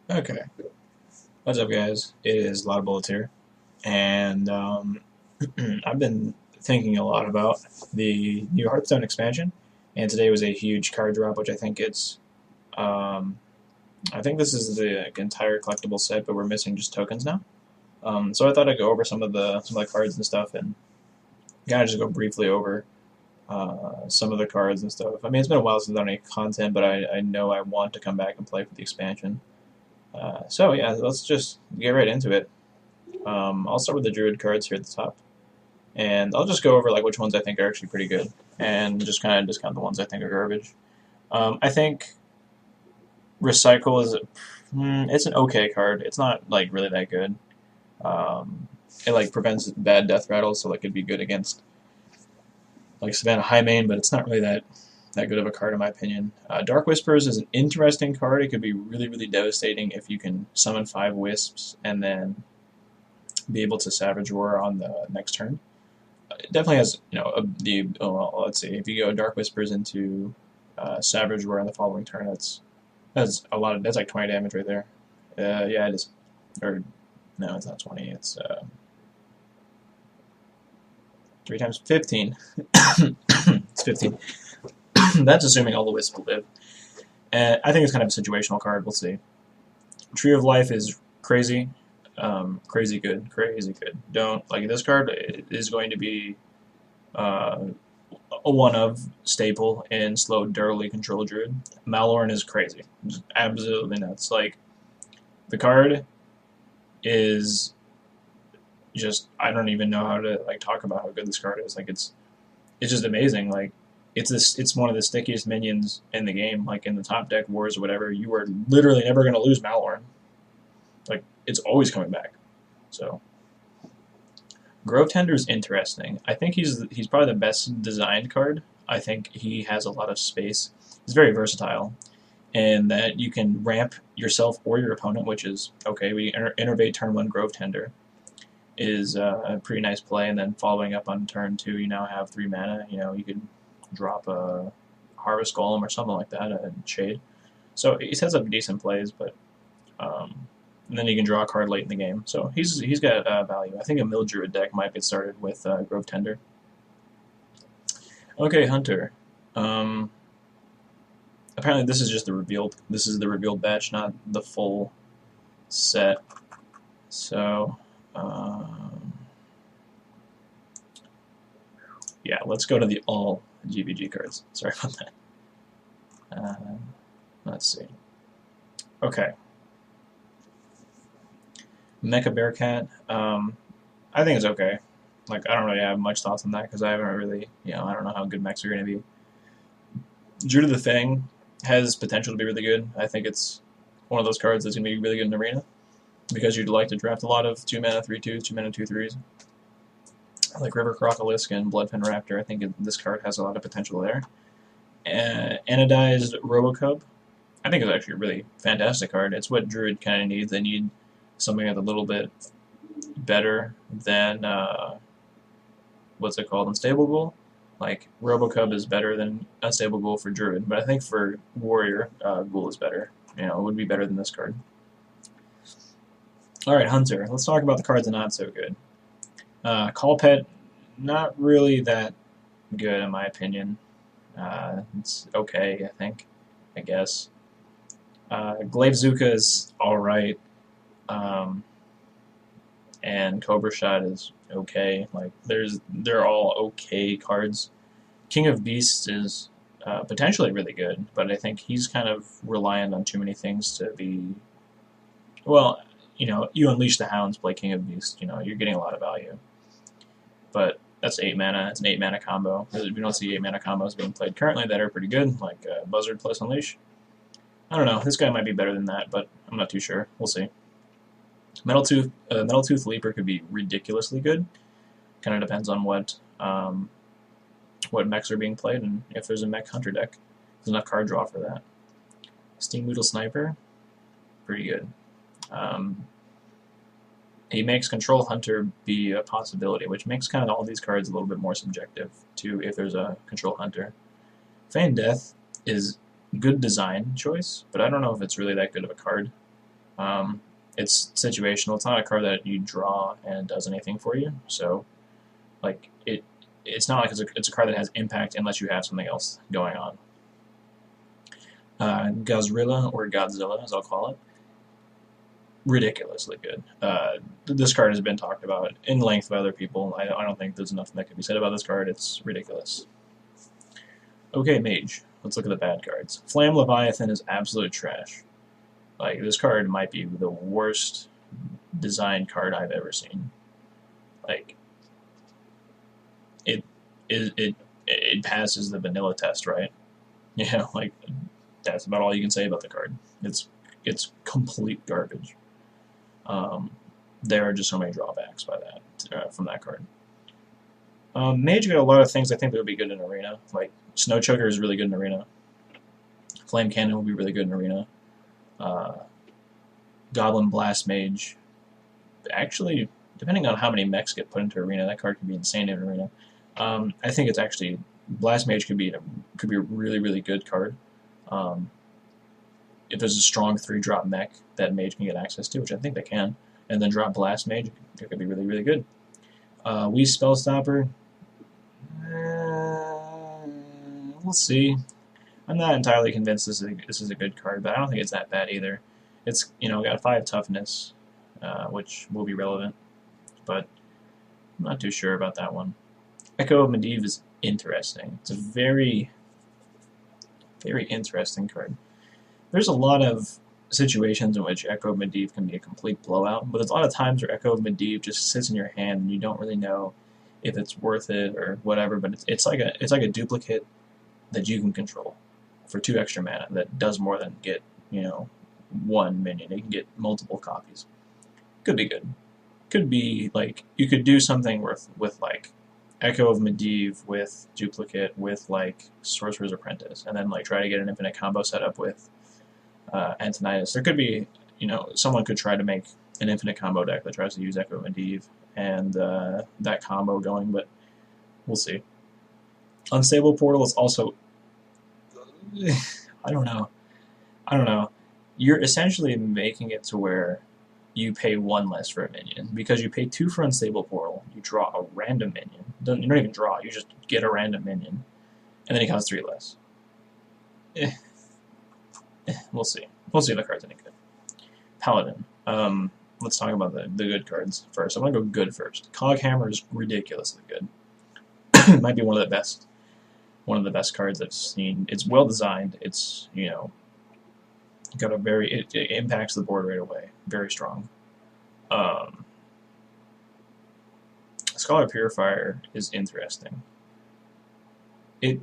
Okay, what's up, guys? It is a lot of bullets here, and I've been thinking a lot about the new Hearthstone expansion, and today was a huge card drop, which um, I think this is the entire collectible set, but we're missing just tokens now. So I thought I'd go over some of the cards and stuff, and kind of just go briefly over some of the cards and stuff. I mean, it's been a while since I've done any content, but I know I want to come back and play for the expansion. So yeah, let's just get right into it. I'll start with the Druid cards here at the top, and I'll just go over like which ones I think are actually pretty good, and just kind of discount the ones I think are garbage. I think Recycle is it's an okay card. It's not like really that good. Um, it like prevents bad death rattles, so it could be good against like Savannah Highmane, but it's not really that good of a card in my opinion. Dark Whispers is an interesting card. It could be really devastating if you can summon 5 wisps and then be able to Savage Roar on the next turn. It definitely has, well, let's see, if you go Dark Whispers into Savage Roar on the following turn, that's like 20 damage right there. Yeah, it is. Or, no, it's not 20, it's 3 times 15. It's 15. That's assuming all the wisps live. I think it's kind of a situational card, we'll see. Tree of Life is crazy. Crazy good, crazy good. Don't like this card is going to be uh, a one of staple in slow, durably controlled druid. Malorn is crazy, just absolutely nuts. Like the card is just I don't even know how to like talk about how good this card is. Like it's just amazing. Like it's one of the stickiest minions in the game. Like in the top deck wars or whatever, you are literally never going to lose Malorn. Like it's always coming back. So Grove Tender is interesting. I think he's probably the best designed card. I think he has a lot of space. He's very versatile, and that you can ramp yourself or your opponent, which is okay. We innervate turn 1 Grove Tender is a pretty nice play, and then following up on turn 2, you now have 3 mana. You know, you could drop a Harvest Golem or something like that, a Shade. So he sets up decent plays, but and then you can draw a card late in the game. So he's got value. I think a Mildred deck might get started with Grove Tender. Okay, Hunter. Um, apparently this is just the revealed. This is the revealed batch, not the full set. So yeah, let's go to the all GvG cards. Sorry about that. Let's see. Okay, Mecha Bearcat. I think it's okay. Like I don't really have much thoughts on that because I haven't really, I don't know how good mechs are going to be. Druid of the Fang has potential to be really good. I think it's one of those cards that's going to be really good in Arena because you'd like to draft a lot of 2 mana 3/2s, 2 mana 2/3s. Like River Crocolisk and Bloodfin Raptor, I think this card has a lot of potential there. Anodized Robocub, I think is actually a really fantastic card. It's what Druid kind of needs. They need something that's a little bit better than what's it called, Unstable Ghoul. Like Robocub is better than Unstable Ghoul for Druid, but I think for Warrior, Ghoul is better. It would be better than this card. All right, Hunter. Let's talk about the cards that are not so good. Call Pet, not really that good in my opinion. It's okay, I think. I guess. Glaive Zuka is all right. And Cobra Shot is okay. Like they're all okay cards. King of Beasts is potentially really good, but I think he's kind of reliant on too many things to be. Well, you unleash the hounds, play King of Beasts. You're getting a lot of value, but that's 8 mana. It's an 8 mana combo. We don't see 8 mana combos being played currently that are pretty good, like Buzzard plus Unleash. I don't know. This guy might be better than that, but I'm not too sure. We'll see. Metal Tooth Leaper could be ridiculously good. Kind of depends on what mechs are being played and if there's a mech hunter deck. There's enough card draw for that. Steam Noodle Sniper, pretty good. He makes Control Hunter be a possibility, which makes kind of all these cards a little bit more subjective to if there's a Control Hunter. Feign Death is good design choice, but I don't know if it's really that good of a card. It's situational. It's not a card that you draw and does anything for you. So, like it's not like it's a card that has impact unless you have something else going on. Gazrilla, or Godzilla, as I'll call it, ridiculously good. This card has been talked about in length by other people. I don't think there's nothing that can be said about this card. It's ridiculous. Okay, Mage. Let's look at the bad cards. Flam Leviathan is absolute trash. Like, this card might be the worst designed card I've ever seen. Like, it passes the vanilla test, right? Yeah, like, that's about all you can say about the card. It's complete garbage. There are just so many drawbacks by that from that card. Mage got a lot of things I think that would be good in Arena. Like, Snow Choker is really good in Arena. Flame Cannon will be really good in Arena. Goblin Blast Mage. Actually, depending on how many mechs get put into Arena, that card could be insane in Arena. I think it's actually Blast Mage could be a really, really good card. If there's a strong 3-drop mech that Mage can get access to, which I think they can, and then drop Blast Mage, it could be really, really good. Wii Spellstopper, we'll see. I'm not entirely convinced this is a good card, but I don't think it's that bad either. It's got 5 toughness, which will be relevant, but I'm not too sure about that one. Echo of Medivh is interesting. It's a very, very interesting card. There's a lot of situations in which Echo of Medivh can be a complete blowout, but there's a lot of times where Echo of Medivh just sits in your hand and you don't really know if it's worth it or whatever. But it's like a duplicate that you can control for 2 extra mana that does more than get 1 minion. It can get multiple copies. Could be good. Could be like you could do something with like Echo of Medivh with duplicate with like Sorcerer's Apprentice, and then like try to get an infinite combo set up with Antonidas. There could be, someone could try to make an infinite combo deck that tries to use Echo of Medivh and that combo going, but we'll see. Unstable Portal is also, I don't know. You're essentially making it to where you pay 1 less for a minion. Because you pay 2 for Unstable Portal, you draw a random minion. You don't even draw, you just get a random minion. And then it costs 3 less. We'll see. We'll see if the card's any good. Paladin. Let's talk about the good cards first. I'm going to go good first. Coghammer is ridiculously good. It might be one of the best cards I've seen. It's well designed. It's, got a it impacts the board right away. Very strong. Scholar Purifier is interesting. It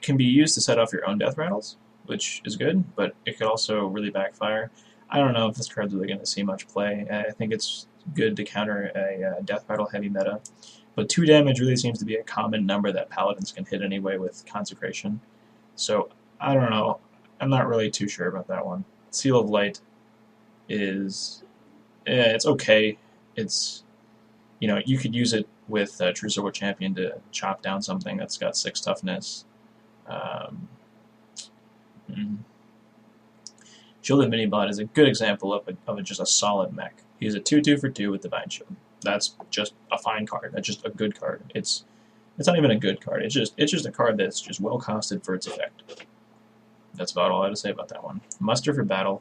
can be used to set off your own death rattles, which is good, but it could also really backfire. I don't know if this card's really going to see much play. I think it's good to counter a death rattle heavy meta, but 2 damage really seems to be a common number that paladins can hit anyway with Consecration. So I don't know. I'm not really too sure about that one. Seal of Light is, it's okay. It's, you could use it with True Silver Champion to chop down something that's got 6 toughness. Shielded Minibot is a good example of just a solid mech. He's a 2/2 for 2 with Divine Shield. That's just a fine card. That's just a good card. It's not even a good card. It's just a card that's just well costed for its effect. That's about all I have to say about that one. Muster for Battle,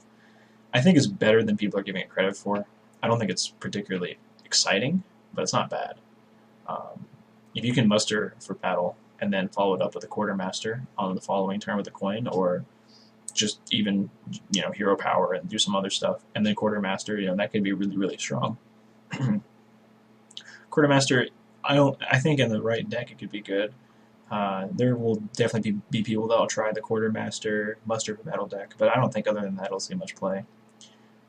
I think is better than people are giving it credit for. I don't think it's particularly exciting, but it's not bad. If you can muster for Battle and then follow it up with a Quartermaster on the following turn with a coin, or just even hero power and do some other stuff, and then Quartermaster, that could be really, really strong. Quartermaster, I think in the right deck it could be good. There will definitely be people that will try the Quartermaster Muster for Battle deck, but I don't think other than that it'll see much play.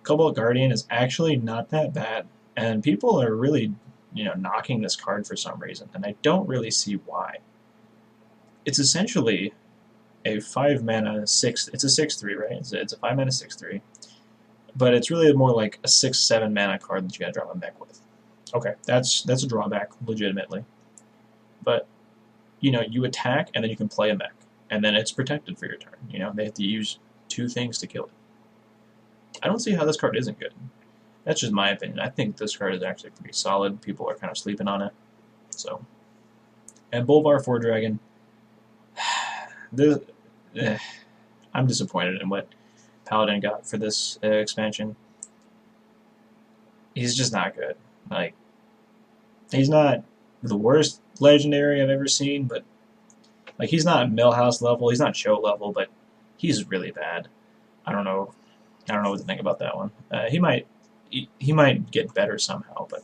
Cobalt Guardian is actually not that bad, and people are really knocking this card for some reason, and I don't really see why. It's essentially a 5-mana 6. It's a 6/3, right? It's a 5-mana 6/3, but it's really more like a 6/7 mana card that you gotta drop a mech with. Okay, that's a drawback, legitimately. But you attack and then you can play a mech, and then it's protected for your turn. They have to use 2 things to kill it. I don't see how this card isn't good. That's just my opinion. I think this card is actually pretty solid. People are kind of sleeping on it. So, and Bolvar 4 Dragon. This, I'm disappointed in what Paladin got for this expansion. He's just not good. Like, he's not the worst legendary I've ever seen, but like he's not Millhouse level. He's not show level, but he's really bad. I don't know. I don't know what to think about that one. He might get better somehow, but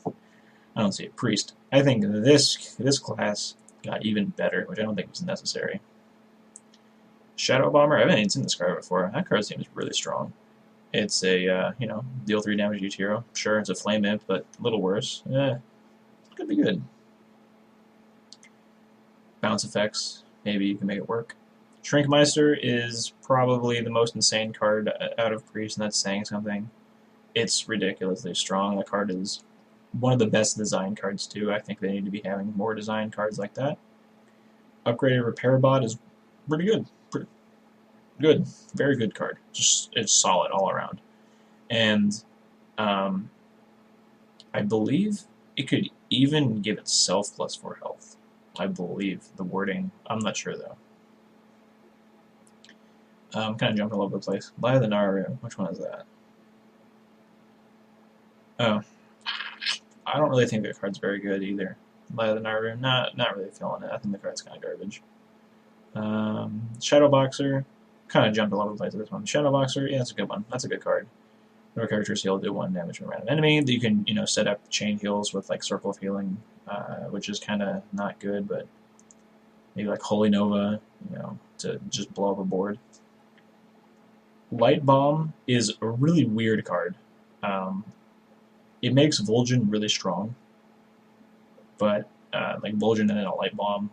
I don't see it. Priest. I think this class got even better, which I don't think was necessary. Shadow Bomber. I haven't even seen this card before. That card seems really strong. It's a deal 3 damage each hero. Sure, it's a flame imp, but a little worse. Could be good. Bounce effects. Maybe you can make it work. Shrinkmeister is probably the most insane card out of Priest, and that's saying something. It's ridiculously strong. The card is one of the best design cards too. I think they need to be having more design cards like that. Upgraded Repair Bot is pretty good. Pretty good. Very good card. Just it's solid all around. And I believe it could even give itself +4 health. I believe the wording. I'm not sure though. I'm kind of jumping all over the place. Lie of the Naru. Which one is that? Oh. I don't really think that card's very good either. Lie of the Naru. Not really feeling it. I think the card's kind of garbage. Shadow Boxer. Kind of jumped all over the place with this one. Shadow Boxer. Yeah, that's a good one. That's a good card. No characters heal do 1 damage from a random enemy. You can set up chain heals with like Circle of Healing, which is kind of not good, but maybe like Holy Nova, to just blow up a board. Light Bomb is a really weird card. It makes Vol'jin really strong, but like Vol'jin and then a Light Bomb.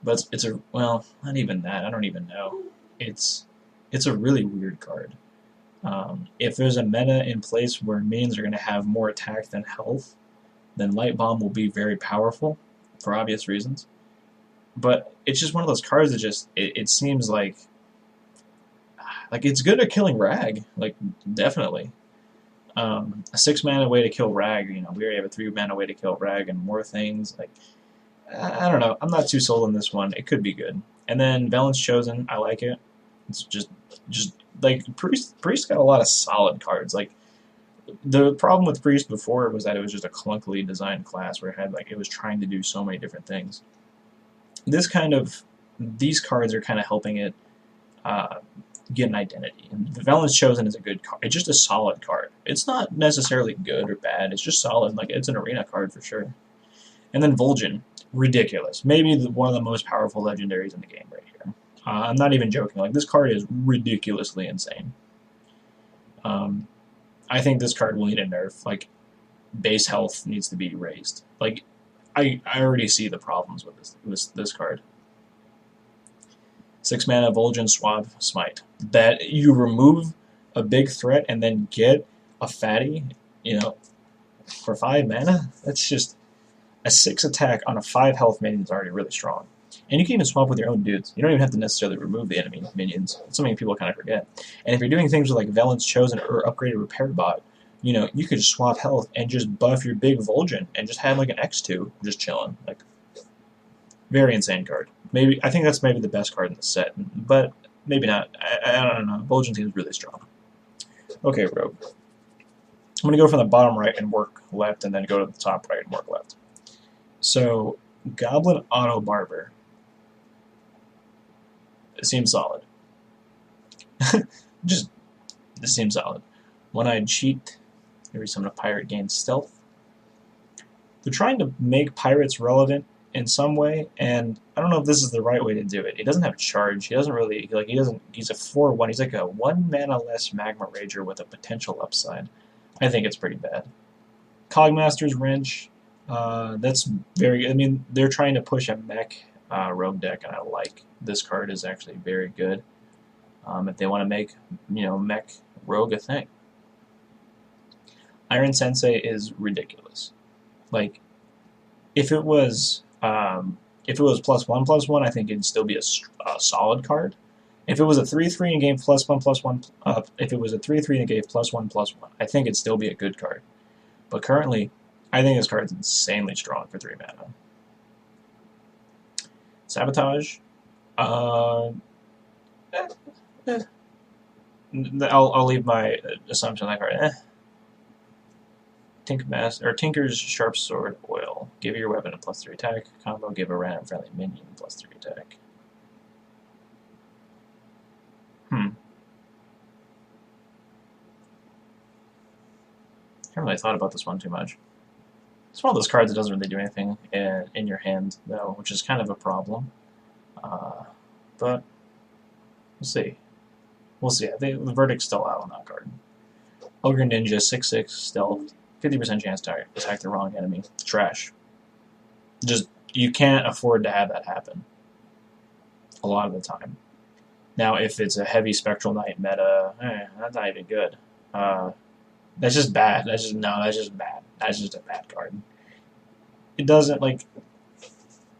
But it's not even that. I don't even know. It's a really weird card. If there's a meta in place where minions are going to have more attack than health, then Light Bomb will be very powerful for obvious reasons. But it's just one of those cards that just it seems like it's good at killing Rag, like definitely. A 6 mana way to kill Rag, we already have a 3 mana way to kill Rag and more things. Like I don't know, I'm not too sold on this one. It could be good. And then Velen's Chosen, I like it. It's just like Priest got a lot of solid cards. Like the problem with Priest before was that it was just a clunkily designed class where it was trying to do so many different things. These cards are kind of helping it get an identity. And the Velen's Chosen is a good card. It's just a solid card. It's not necessarily good or bad. It's just solid. Like it's an arena card for sure. And then Vol'jin, ridiculous. Maybe one of the most powerful legendaries in the game right here. I'm not even joking. Like this card is ridiculously insane. I think this card will need a nerf. Like base health needs to be raised. Like I already see the problems with this card. 6 mana Vol'jin Swab Smite. That you remove a big threat and then get a fatty, for 5 mana. That's just a 6 attack on a 5 health minion is already really strong. And you can even swap with your own dudes. You don't even have to necessarily remove the enemy minions. It's something people kind of forget. And if you're doing things with like Velen's Chosen or Upgraded Repair Bot, you could just swap health and just buff your big Vol'jin and just have like an X2 just chilling. Like, very insane card. I think that's maybe the best card in the set, but maybe not. I don't know. Vol'jin seems really strong. Okay, Rogue. I'm going to go from the bottom right and work left, and then go to the top right and work left. So, Goblin Auto Barber. It seems solid. This seems solid. One-Eyed Cheat. Maybe summon a pirate gains stealth. They're trying to make pirates relevant in some way, and I don't know if this is the right way to do it. He doesn't have charge. He doesn't really he's a 4/1. He's like a 1 mana less Magma Rager with a potential upside. I think it's pretty bad. Cogmaster's Wrench. That's very good. I mean, they're trying to push a mech rogue deck, and I like this card is actually very good. If they want to make mech rogue a thing. Iron Sensei is ridiculous. Like if it was +1/+1, I think it'd still be a solid card. If it was a 3/3 and gave +1/+1, if it was a 3/3 and gave +1/+1, I think it'd still be a good card. But currently, I think this card's insanely strong for 3 mana. Sabotage. Uh, eh, eh. I'll leave my assumption on that card. Tinker's Sharp Sword Oil. Give your weapon a +3 attack. Combo, give a random friendly minion +3 attack. I haven't really thought about this one too much. It's one of those cards that doesn't really do anything in your hand, though, which is kind of a problem. But we'll see. We'll see. I think the verdict's still out on that card. Ogre Ninja, 6/6 stealth, 50% chance to attack the wrong enemy. Trash. Just, you can't afford to have that happen a lot of the time. Now, if it's a heavy Spectral Knight meta, that's not even good. That's just bad. That's just bad. That's just a bad card. It doesn't, like,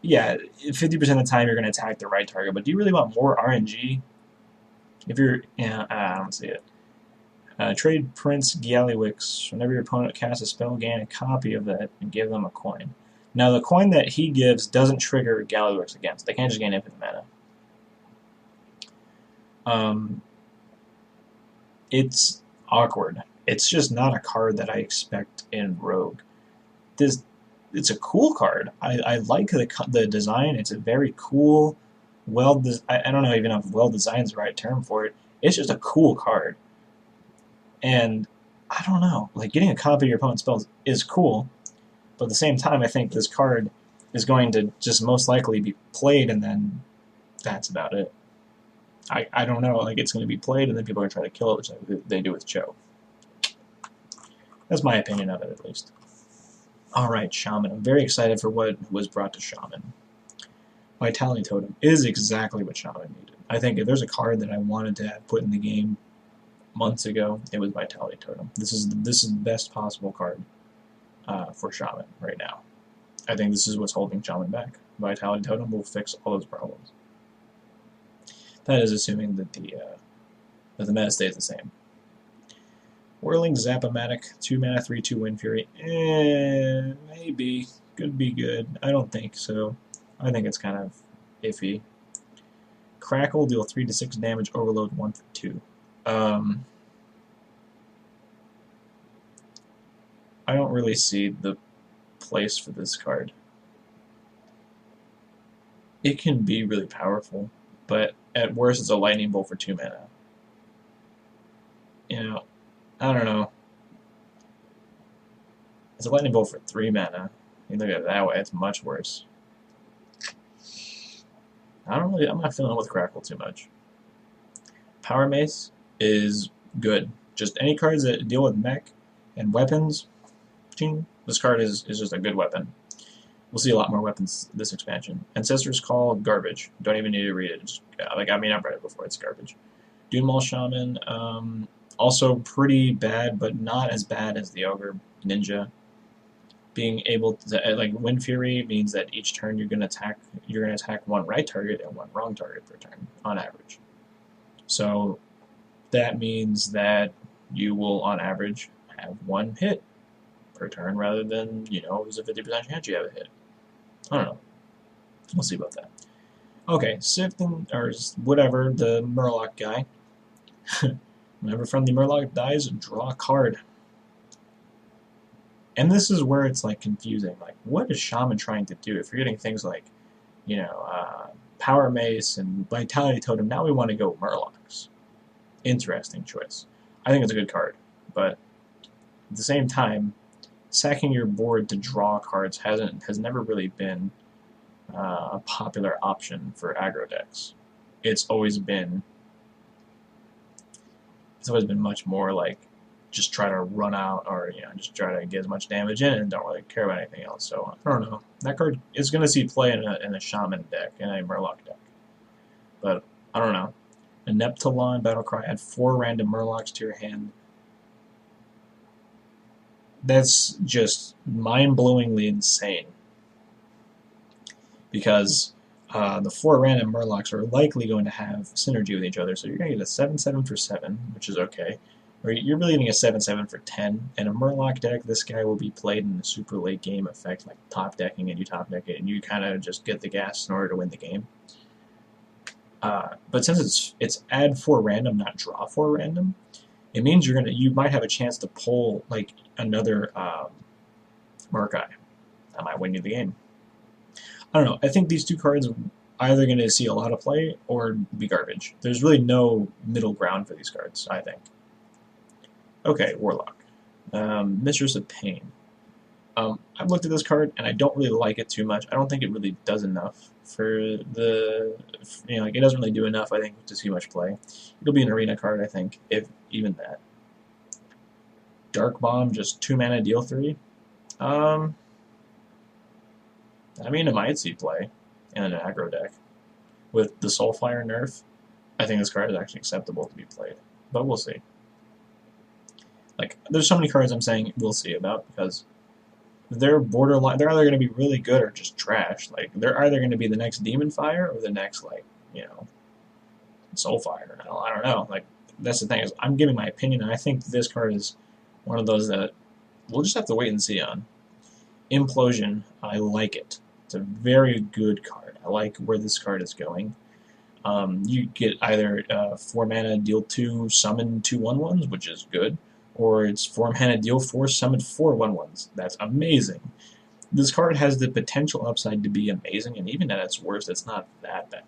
yeah, 50% of the time you're going to attack the right target, but do you really want more RNG? If you're, yeah, I don't see it. Trade Prince Gallywix. Whenever your opponent casts a spell, gain a copy of that and give them a coin. Now, the coin that he gives doesn't trigger Gallywix against. They can't just gain infinite mana. It's awkward. It's just not a card that I expect in Rogue. It's a cool card. I like the design. It's a very cool, I don't know even if well designed is the right term for it. It's just a cool card. And I don't know, like getting a copy of your opponent's spells is cool, but at the same time, I think this card is going to just most likely be played, and then that's about it. I don't know, like it's going to be played, and then people are going to try to kill it, which they do with Cho. That's my opinion of it, at least. Alright, Shaman. I'm very excited for what was brought to Shaman. Vitality Totem is exactly what Shaman needed. I think if there's a card that I wanted to have put in the game months ago, it was Vitality Totem. This is the best possible card for Shaman right now. I think this is what's holding Shaman back. Vitality Totem will fix all those problems. That is assuming that the meta stays the same. Whirling Zap-O-Matic, 2 mana, 3/2 Wind Fury. Maybe. Could be good. I don't think so. I think it's kind of iffy. Crackle, deal 3 to 6 damage, overload 1 for 2. I don't really see the place for this card. It can be really powerful, but at worst it's a lightning bolt for 2 mana. You know, I don't know. It's a lightning bolt for 3 mana. You look at it that way, it's much worse. I'm not feeling it with Crackle too much. Power Mace is good. Just any cards that deal with mech and weapons, this card is just a good weapon. We'll see a lot more weapons this expansion. Ancestor's Call, garbage. Don't even need to read it. Just, I've read it before, it's garbage. Dunemaul Shaman, also pretty bad, but not as bad as the Ogre Ninja. Being able to, Wind Fury means that each turn you're gonna attack one right target and one wrong target per turn, on average. So that means that you will, on average, have one hit per turn rather than, there's a 50% chance you have a hit. I don't know. We'll see about that. Okay, Sifton, or whatever, the Murloc guy. Whenever friendly Murloc dies, draw a card. And this is where it's confusing. What is Shaman trying to do? If you're getting things like, Power Mace and Vitality Totem, now we want to go Murlocs. Interesting choice. I think it's a good card, but at the same time, sacking your board to draw cards has never really been a popular option for aggro decks. It's always been much more just try to run out, or just try to get as much damage in and don't really care about anything else. So I don't know. That card is going to see play in a Shaman deck, in a Murloc deck, but I don't know. A Neptulon Battlecry, add 4 random Murlocs to your hand. That's just mind-blowingly insane. Because the 4 random Murlocs are likely going to have synergy with each other, so you're going to get a 7/7 for 7, which is okay. Or you're really getting a 7/7 for 10. In a Murloc deck, this guy will be played in a super late game effect, like top decking, and you top deck it, and you kind of just get the gas in order to win the game. But since it's add 4 random, not draw 4 random, it means you might have a chance to pull like another Murkai. That might win you the game. I don't know. I think these two cards are either going to see a lot of play or be garbage. There's really no middle ground for these cards, I think. Okay, Warlock. Mistress of Pain. I've looked at this card and I don't really like it too much. I don't think it really does enough for the, like it doesn't really do enough, I think, to see much play. It'll be an arena card, I think, if even that. Dark Bomb, just 2 mana, deal 3. I mean, it might see play in an aggro deck. With the Soulfire nerf, I think this card is actually acceptable to be played. But we'll see. Like, there's so many cards I'm saying we'll see about, because they're borderline. They're either going to be really good or just trash. Like, they're either going to be the next Demon Fire or the next, like, Soulfire. I don't know. Like, that's the thing, is I'm giving my opinion, and I think this card is one of those that we'll just have to wait and see on. Implosion, I like it. It's a very good card. I like where this card is going. You get either 4 mana, deal 2, summon 2 1/1s, which is good, or it's 4 mana, deal 4, summon 4 1/1s. That's amazing. This card has the potential upside to be amazing, and even at its worst, it's not that bad.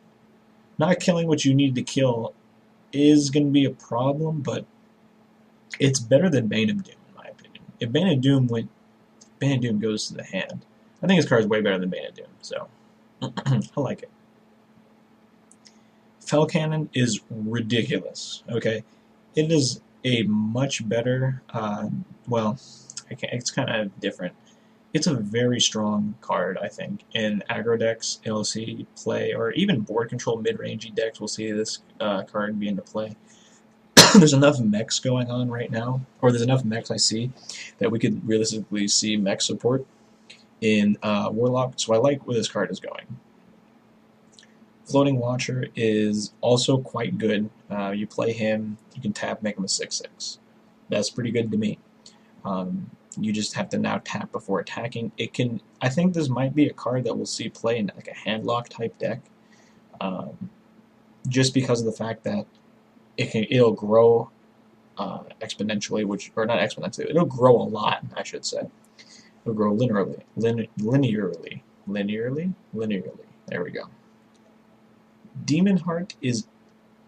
Not killing what you need to kill is going to be a problem, but it's better than Bane of Doom, in my opinion. If Bane of Doom goes to the hand, I think his card is way better than Bane of Doom, so I like it. Fell Cannon is ridiculous, okay? It is a much better, well, it's kind of different. It's a very strong card, I think. In aggro decks, it'll see play, or even board control mid-rangey decks will see this card be into play. There's enough mechs going on right now, or there's enough mechs I see, that we could realistically see mech support in Warlock, so I like where this card is going. Floating Watcher is also quite good. You play him, you can tap, make him a 6/6. That's pretty good to me. You just have to now tap before attacking. I think this might be a card that we'll see play in like a handlock type deck, just because of the fact that it'll grow exponentially, or not exponentially. It'll grow a lot, I should say. It'll grow linearly. There we go. Demon Heart is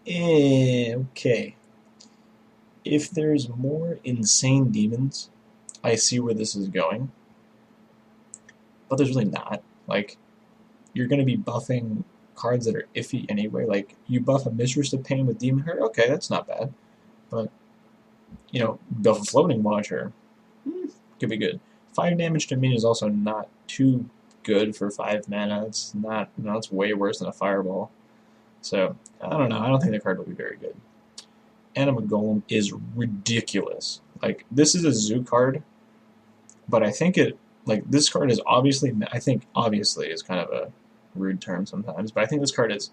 okay. If there's more insane demons, I see where this is going. But there's really not. Like, you're going to be buffing cards that are iffy anyway. Like, you buff a Mistress of Pain with Demon Heart, okay, that's not bad. But, buff a Floating Watcher, could be good. 5 damage to minion is also not too good for 5 mana. It's not, it's way worse than a Fireball. So, I don't know. I don't think the card will be very good. Anima Golem is ridiculous. Like, this is a zoo card, but I think this card is obviously is kind of a rude term sometimes, but I think this card is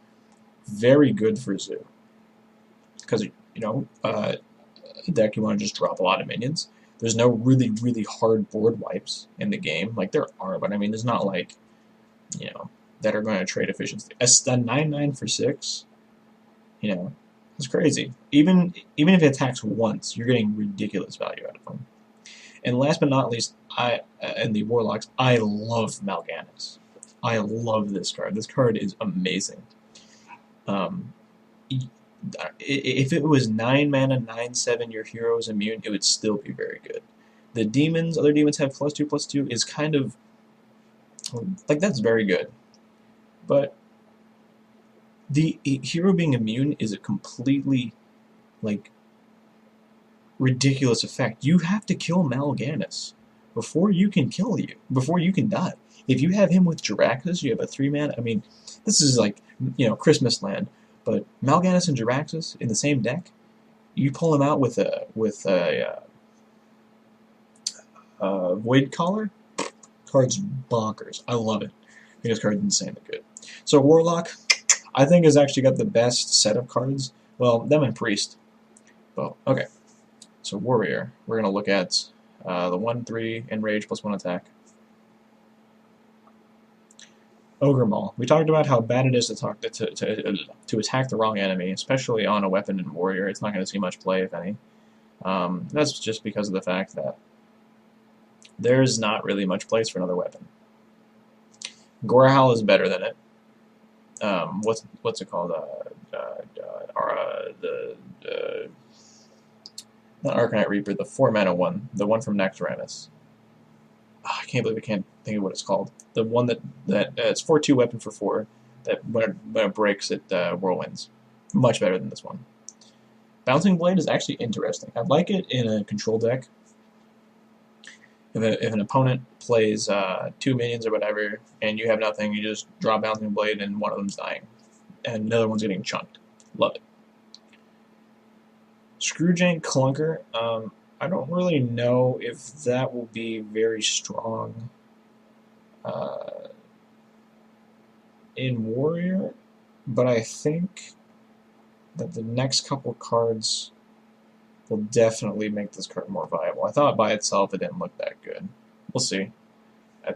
very good for zoo. Because, a deck you want to just drop a lot of minions. There's no really, really hard board wipes in the game. Like, there are, but I mean, there's not like, that are going to trade efficiency. A 9/9 for 6, it's crazy. Even if it attacks once, you're getting ridiculous value out of them. And last but not least, in the Warlocks, I love Mal'Ganis. I love this card. This card is amazing. If it was 9 mana, 9/7, your hero is immune, it would still be very good. The other demons have +2/+2 is kind of, like, that's very good. But the hero being immune is a completely, ridiculous effect. You have to kill Mal'Ganis before you can die. If you have him with Jiraxxus, you have a 3 mana. I mean, this is like, Christmas land. But Mal'Ganis and Jiraxxus in the same deck, you pull him out with a Void Collar, card's bonkers. I love it. I think this card's insanely good. So Warlock, I think, has actually got the best set of cards. Well, them and Priest. Well, okay. So Warrior, we're going to look at the 1/3 Enrage plus 1 attack. Ogre Maul. We talked about how bad it is to attack the wrong enemy, especially on a weapon in Warrior. It's not going to see much play, if any. That's just because of the fact that there's not really much place for another weapon. Gorahowl is better than it. What's it called? Not Arcanite Reaper, the 4-mana one, the one from Nectaranus. Oh, I can't believe I can't think of what it's called. The one that it's 4/2 weapon for 4 that when it breaks it whirlwinds. Much better than this one. Bouncing Blade is actually interesting. I like it in a control deck. If an opponent plays 2 minions or whatever, and you have nothing, you just draw Bouncing Blade and one of them's dying, and another one's getting chunked. Love it. Screwjank Clunker. I don't really know if that will be very strong in Warrior, but I think that the next couple cards will definitely make this card more viable. I thought by itself it didn't look that good. We'll see.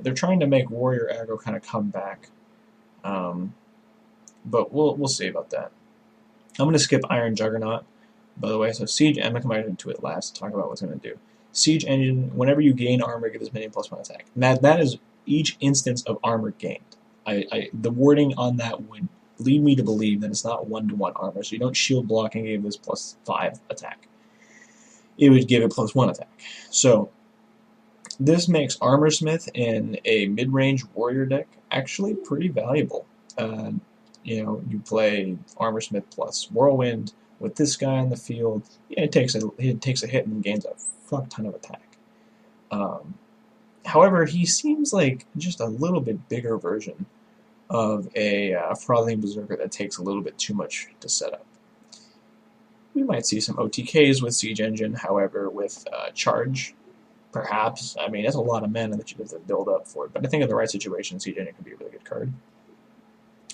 They're trying to make Warrior aggro kind of come back, but we'll see about that. I'm going to skip Iron Juggernaut, by the way. So Siege, I'm going to come back to it last, talk about what's going to do. Siege Engine, whenever you gain armor, get this minion +1 attack. That is each instance of armor gained. The wording on that would lead me to believe that it's not 1-to-1 armor, so you don't shield block and give this +5 attack. It would give it +1 attack. So this makes Armorsmith in a mid-range warrior deck actually pretty valuable. You play Armorsmith plus Whirlwind with this guy on the field. Yeah, it takes a hit and gains a fuck ton of attack. However, he seems like just a little bit bigger version of a Frothing Berserker that takes a little bit too much to set up. We might see some OTKs with Siege Engine, however, with Charge, perhaps. I mean, that's a lot of mana that you have to build up for it, but I think in the right situation, Siege Engine could be a really good card.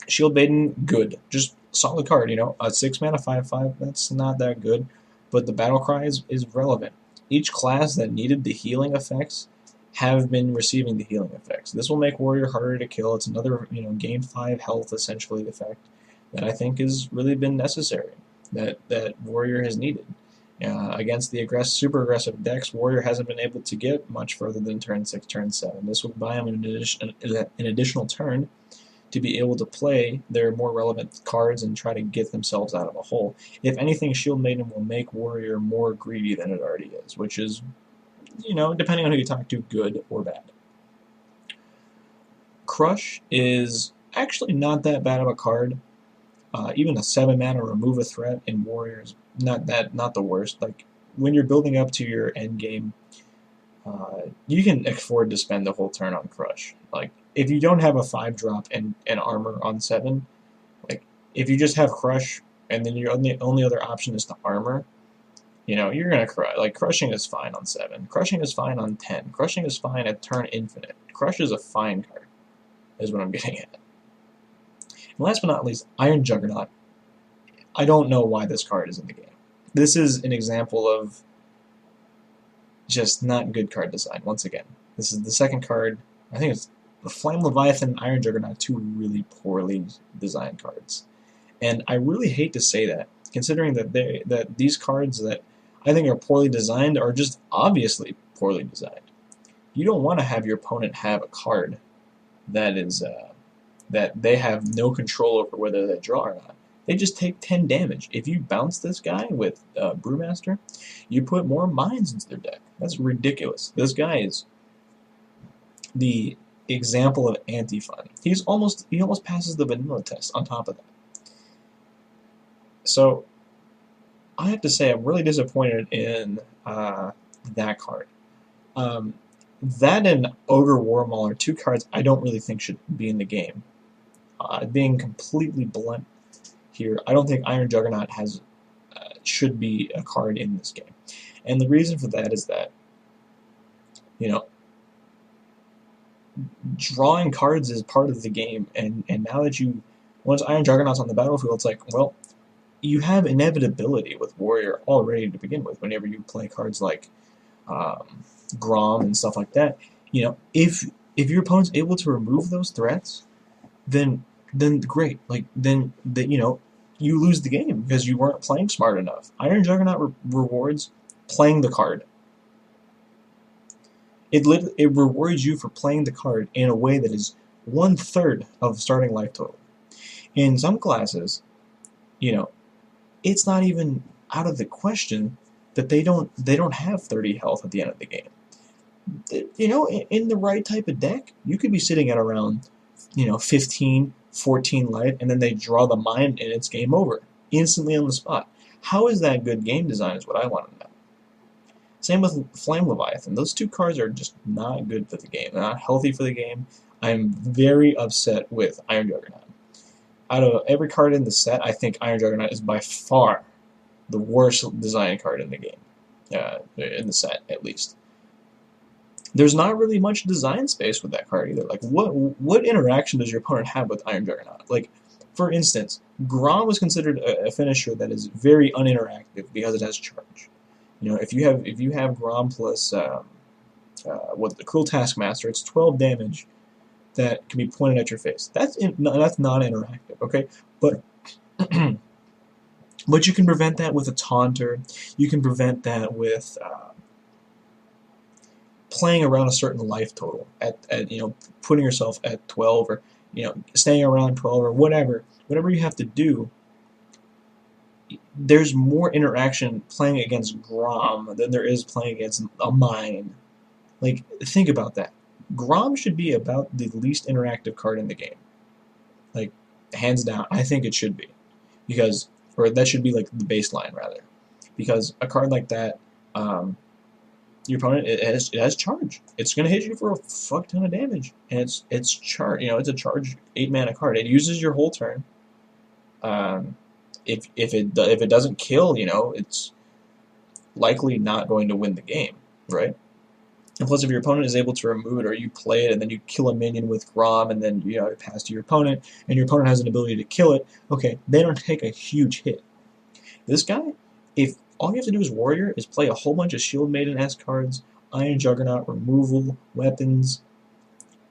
Shield Maiden, good. Just solid card, you know. A 6-mana 5/5, that's not that good, but the battle cry is relevant. Each class that needed the healing effects have been receiving the healing effects. This will make Warrior harder to kill. It's another, gain 5 health, essentially, effect that I think has really been necessary, that Warrior has needed. Against the super aggressive decks, Warrior hasn't been able to get much further than turn 6, turn 7. This will buy him an additional turn to be able to play their more relevant cards and try to get themselves out of a hole. If anything, Shield Maiden will make Warrior more greedy than it already is, which is, depending on who you talk to, good or bad. Crush is actually not that bad of a card. Even a 7-mana remove a threat in Warrior is not the worst. Like, when you're building up to your end game, you can afford to spend the whole turn on Crush. Like, if you don't have a 5-drop and armor on 7, like, if you just have Crush and then your only other option is to armor, you're gonna crush. Like, Crushing is fine on 7. Crushing is fine on 10. Crushing is fine at turn infinite. Crush is a fine card, is what I'm getting at. And last but not least, Iron Juggernaut. I don't know why this card is in the game. This is an example of just not good card design, once again. This is the second card. I think it's the Flame Leviathan and Iron Juggernaut, 2 really poorly designed cards. And I really hate to say that, considering that these cards that I think are poorly designed are just obviously poorly designed. You don't want to have your opponent have a card that is that they have no control over whether they draw or not. They just take 10 damage. If you bounce this guy with Brewmaster, you put more mines into their deck. That's ridiculous. This guy is the example of anti-fun. He almost passes the vanilla test on top of that. So I have to say I'm really disappointed in that card. That and Ogre Warmaul are 2 cards I don't really think should be in the game. Being completely blunt here, I don't think Iron Juggernaut should be a card in this game. And the reason for that is that, drawing cards is part of the game, and now that once Iron Juggernaut's on the battlefield, it's like, well, you have inevitability with Warrior already to begin with. Whenever you play cards like Grom and stuff like that, if your opponent's able to remove those threats, then great. Like then you lose the game because you weren't playing smart enough. Iron Juggernaut rewards playing the card. It rewards you for playing the card in a way that is 1/3 of starting life total. In some classes, it's not even out of the question that they don't have 30 health at the end of the game. In the right type of deck, you could be sitting at around 15, 14 life, and then they draw the mine and it's game over instantly on the spot. How is that good game design? Is what I want to know. Same with Flame Leviathan. Those two cards are just not good for the game. They're not healthy for the game. I'm very upset with Iron Juggernaut. Out of every card in the set, I think Iron Juggernaut is by far the worst design card in the game. In the set, at least. There's not really much design space with that card either. Like, what interaction does your opponent have with Iron Juggernaut? Like, for instance, Grom was considered a finisher that is very uninteractive because it has charge. If you have Grom plus the Cruel Taskmaster, it's 12 damage that can be pointed at your face. That's not interactive, okay? But but you can prevent that with a taunter. You can prevent that with playing around a certain life total at putting yourself at 12 or staying around 12 or whatever you have to do. There's more interaction playing against Grom than there is playing against a mine. Like, think about that. Grom should be about the least interactive card in the game. Like, hands down, I think it should be. Or that should be like the baseline, rather. Because a card like that, your opponent, it has charge. It's going to hit you for a fuck ton of damage. And it's charge. It's a charge 8-mana card. It uses your whole turn. If it doesn't kill, it's likely not going to win the game, right? And plus, if your opponent is able to remove it, or you play it and then you kill a minion with Grom, and then it pass to your opponent, and your opponent has an ability to kill it, okay, they don't take a huge hit. This guy, if all you have to do as Warrior is play a whole bunch of Shield Maiden-esque cards, Iron Juggernaut, removal, weapons,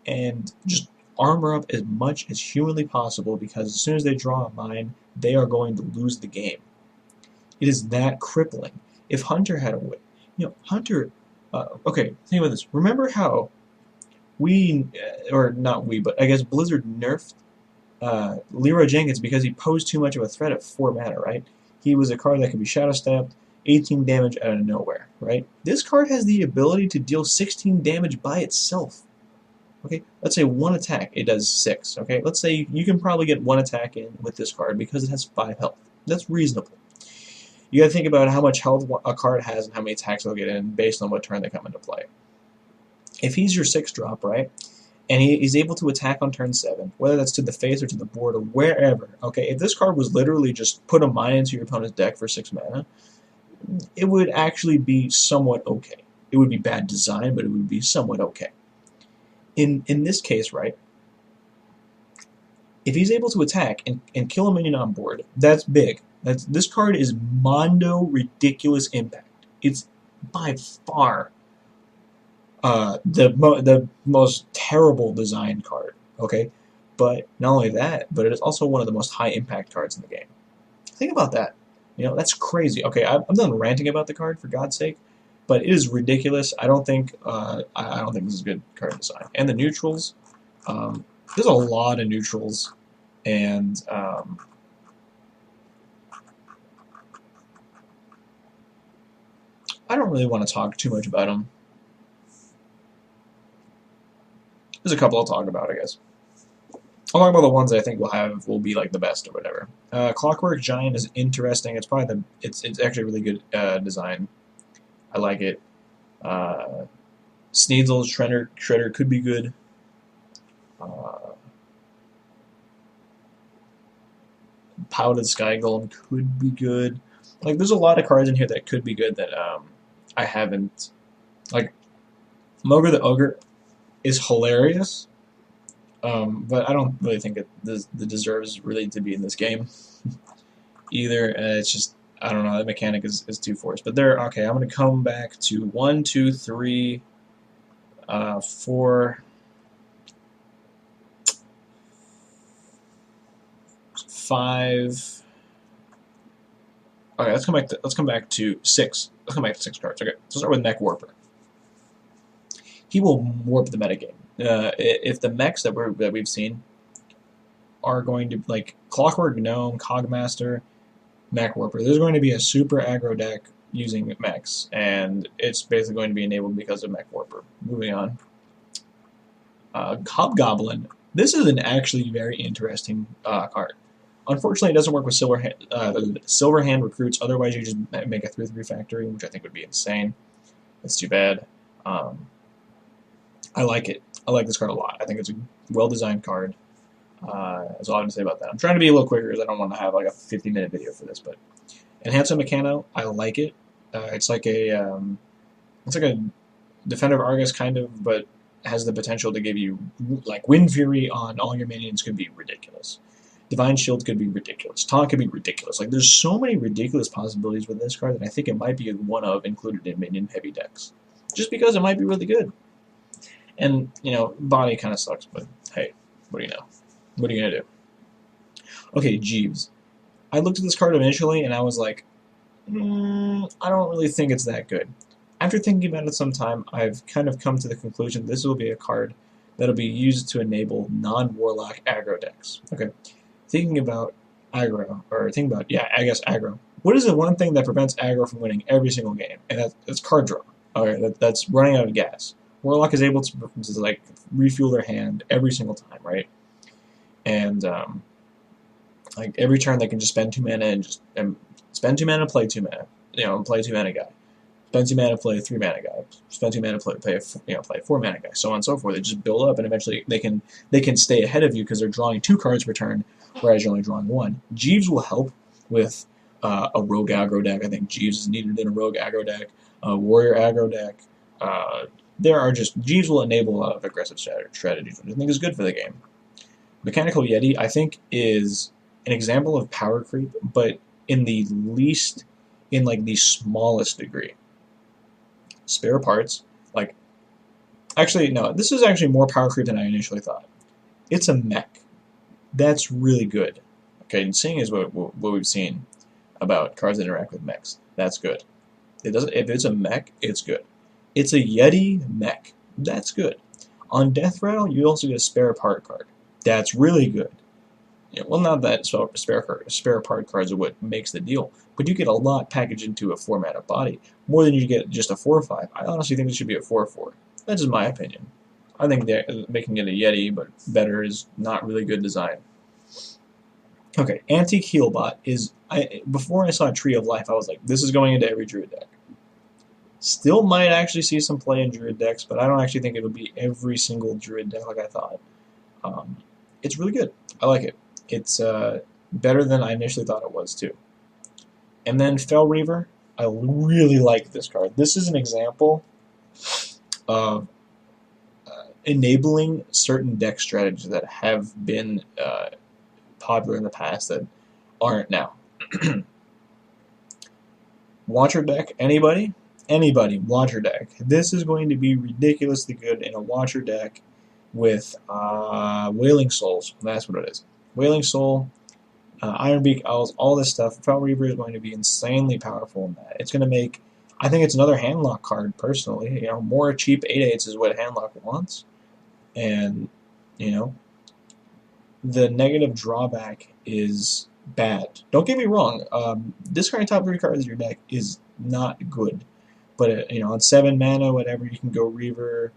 and just armor up as much as humanly possible, because as soon as they draw a mine, they are going to lose the game. It is that crippling. If Hunter had a way, Hunter. Okay, think about this. Remember how or not we, but I guess Blizzard nerfed Leroy Jenkins because he posed too much of a threat at 4 mana, right? He was a card that could be Shadow Stabbed, 18 damage out of nowhere, right? This card has the ability to deal 16 damage by itself. Okay, let's say one attack, it does 6. Okay, let's say you can probably get one attack in with this card because it has 5 health. That's reasonable. You gotta think about how much health a card has and how many attacks they'll get in based on what turn they come into play. If he's your 6-drop, right, and he's able to attack on turn 7, whether that's to the face or to the board or wherever, okay, if this card was literally just put a mine into your opponent's deck for 6 mana, it would actually be somewhat okay. It would be bad design, but it would be somewhat okay. In this case, right, if he's able to attack and kill a minion on board, that's big. This card is mondo ridiculous impact. It's by far the most terrible design card. Okay, but not only that, but it is also one of the most high impact cards in the game. Think about that. That's crazy. Okay, I'm done ranting about the card, for God's sake, but it is ridiculous. I don't think this is good card design. And the neutrals, there's a lot of neutrals, and I don't really want to talk too much about them. There's a couple I'll talk about, I guess. I'll talk about the ones I think will be like the best or whatever. Clockwork Giant is interesting. It's probably it's actually a really good design. I like it. Sneasel's Shredder could be good. Powdered Sky Golem could be good. Like, there's a lot of cards in here that could be good that I haven't. Like, Mogre the Ogre, is hilarious, but I don't really think it deserves really to be in this game either. It's just, I don't know, that mechanic is too forced. But there, okay, I'm going to come back to 1, 2, 3, 4, 5. Okay, let's come back to 6. Let's come back to 6 cards. Okay, let's start with Mech Warper. He will warp the metagame. If the mechs that we've seen are going to, like Clockwork Gnome, Cogmaster, Mech Warper, there's going to be a super aggro deck using mechs, and it's basically going to be enabled because of Mech Warper. Moving on. Hobgoblin. This is an actually very interesting card. Unfortunately, it doesn't work with Silverhand recruits. Otherwise, you just make a 3/3 factory, which I think would be insane. That's too bad. I like it. I like this card a lot. I think it's a well-designed card. That's all I have to say about that. I'm trying to be a little quicker because I don't want to have like a 50-minute video for this. But Enhancement Mechano, I like it. It's like a Defender of Argus kind of, but has the potential to give you like Wind Fury on all your minions could be ridiculous. Divine Shield could be ridiculous. Taunt could be ridiculous. Like there's so many ridiculous possibilities with this card that I think it might be one of included in minion heavy decks, just because it might be really good. And you know, body kind of sucks, but hey, what do you know? What are you gonna do? Okay, Jeeves. I looked at this card initially and I was like, I don't really think it's that good. After thinking about it some time, I've kind of come to the conclusion this will be a card that'll be used to enable non-Warlock aggro decks. Okay, thinking about aggro, or thinking about, yeah, I guess aggro. What is the one thing that prevents aggro from winning every single game? And that's card draw. Okay, that's running out of gas. Warlock is able to like refuel their hand every single time, right? And like every turn they can just spend 2 mana and just spend 2 mana, play 2 mana, play 2 mana guy. Spend 2 mana, play a 3 mana guy. Spend 2 mana, play a 4 mana guy. So on and so forth. They just build up, and eventually they can stay ahead of you because they're drawing 2 cards per turn, whereas you're only drawing 1. Jeeves will help with a rogue aggro deck. I think Jeeves is needed in a rogue aggro deck, a warrior aggro deck. Jeeves will enable a lot of aggressive strategies, which I think is good for the game. Mechanical Yeti, I think, is an example of power creep, but in the smallest degree. Spare parts, this is actually more power creep than I initially thought. It's a mech. That's really good. Okay, and seeing as what we've seen about cards that interact with mechs, that's good. If it's a mech, it's good. It's a Yeti mech. That's good. On Death Rattle, you also get a spare part card. That's really good. Well, not that spare part cards are what makes the deal, but you get a lot packaged into a 4 mana body, more than you get just a 4/5. I honestly think it should be a 4/4. That's just my opinion. I think making it a Yeti, but better, is not really good design. Okay, Antique Healbot is... before I saw Tree of Life, I was like, this is going into every Druid deck. Still might actually see some play in Druid decks, but I don't actually think it'll be every single Druid deck like I thought. It's really good. I like it. It's better than I initially thought it was, too. And then Fel Reaver, I really like this card. This is an example of enabling certain deck strategies that have been popular in the past that aren't now. Watcher deck, anybody? Anybody, Watcher deck. This is going to be ridiculously good in a Watcher deck with Wailing Souls. That's what it is. Wailing Soul, Ironbeak Owls, all this stuff. Fel Reaver is going to be insanely powerful in that. It's going to make... I think it's another handlock card, personally. More cheap 8/8s is what handlock wants. And, the negative drawback is bad. Don't get me wrong. Discarding top 3 cards of your deck is not good. But, on 7 mana, whatever, you can go Reaver,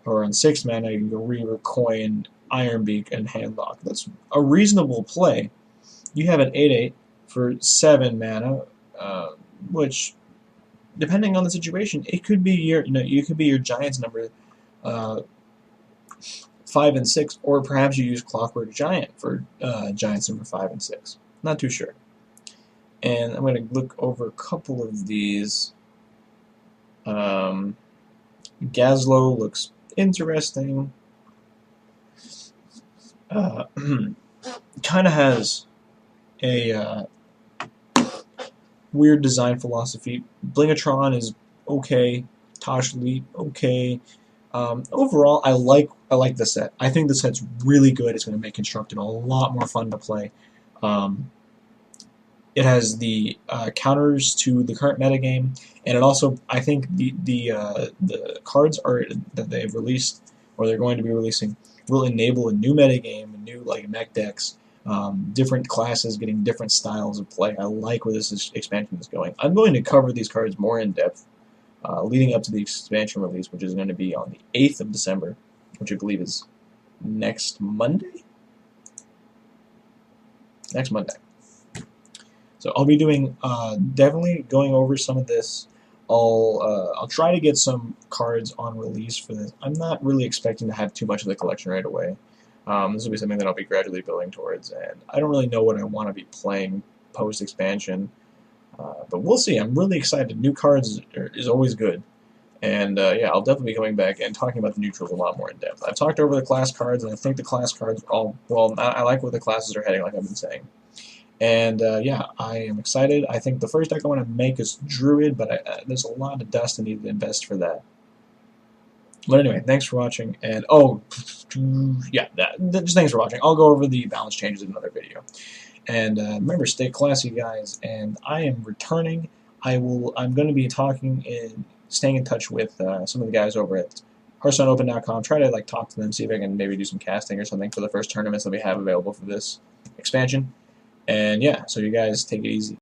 or on 6 mana, you can go Reaver, Coin, Ironbeak, and Handlock. That's a reasonable play. You have an 8/8 for 7 mana, which, depending on the situation, it could be you could be your Giants number 5 and 6, or perhaps you use Clockwork Giant for Giants number 5 and 6. Not too sure. And I'm going to look over a couple of these. Gazlo looks interesting. Kind of has a weird design philosophy. Blingatron is okay. Tosh Leap, okay. Overall, I like the set. I think the set's really good. It's going to make Constructed a lot more fun to play. Um, it has the counters to the current metagame, and it also, I think, the cards are that they've released or they're going to be releasing will enable a new metagame, a new like mech decks, different classes getting different styles of play. I like where this expansion is going. I'm going to cover these cards more in depth leading up to the expansion release, which is going to be on the 8th of December, which I believe is next Monday? Next Monday. So I'll be doing, definitely going over some of this. I'll try to get some cards on release for this. I'm not really expecting to have too much of the collection right away. This will be something that I'll be gradually building towards, and I don't really know what I want to be playing post-expansion. But we'll see. I'm really excited. New cards is always good. And yeah, I'll definitely be coming back and talking about the neutrals a lot more in depth. I've talked over the class cards, and I think the class cards all, well, I like where the classes are heading, like I've been saying. And yeah, I am excited. I think the first deck I want to make is Druid, but there's a lot of dust I need to invest for that. But anyway, thanks for watching. And oh, yeah, just thanks for watching. I'll go over the balance changes in another video. And remember, stay classy, guys. And I am returning. I'm going to be staying in touch with some of the guys over at HearthstoneOpen.com. Try to like talk to them, see if I can maybe do some casting or something for the first tournaments that we have available for this expansion. And yeah, so you guys take it easy.